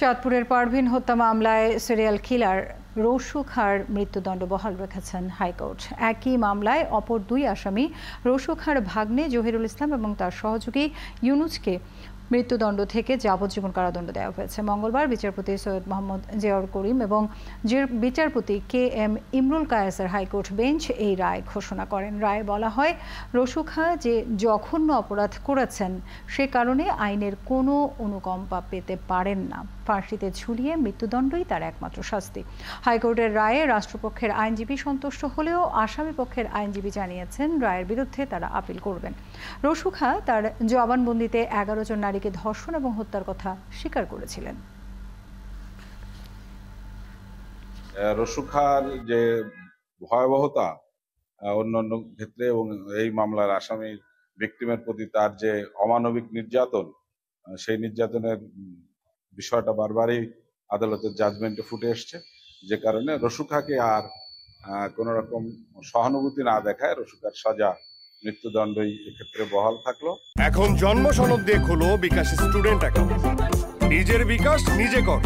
চাঁদপুরের পারভীন হত্যা মামলায় সিরিয়াল কিলার রসু খাঁর মৃত্যুদণ্ড বহাল রেখেছেন হাইকোর্ট। একই মামলায় অপর দুই আসামি রসু খাঁর ভাগ্নে জহিরুল ইসলাম এবং তার সহযোগী ইউনুসকে মৃত্যুদণ্ড থেকে যাবজ্জীবন কারাদণ্ড দেওয়া হয়েছে। মঙ্গলবার বিচারপতি সৈয়দ মোহাম্মদ জিয়াউর করিম এবং বিচারপতি KM ইমরুল কায়েসের হাইকোর্ট বেঞ্চ এই রায় ঘোষণা করেন। রায়ে বলা হয়, রসু খাঁ যে জঘন্য অপরাধ করেছেন সে কারণে আইনের কোনো অনুকম্পা পেতে পারেন না। ফাঁসিতে ঝুলিয়ে মৃত্যুদণ্ডই তার একমাত্র শাস্তি। হাইকোর্টের রায়ে রাষ্ট্রপক্ষের আইনজীবী সন্তুষ্ট হলেও আসামি পক্ষের আইনজীবী জানিয়েছেন রায়ের বিরুদ্ধে তারা আপিল করবেন। রসু খাঁ তার জবানবন্দিতে 11 জন নারীকে ধর্ষণ এবং হত্যার কথা স্বীকার করেছিলেন। রসু খাঁর যে ভয়াবহতা অন্যান্য ক্ষেত্রে এবং এই মামলার আসামির ভিকটিমের প্রতি তার যে অমানবিক নির্যাতন, সেই নির্যাতনের বিষয়টা বারবারই আদালতের জাজমেন্টে ফুটে এসছে, যে কারণে রসু খাঁকে আর কোন রকম সহানুভূতি না দেখায় রসু খাঁর সাজা মৃত্যুদণ্ডই এক্ষেত্রে বহাল থাকলো। এখন জন্ম সনদ দিয়ে খোলো বিকাশ স্টুডেন্ট অ্যাকাউন্ট। নিজের বিকাশ নিজে কর।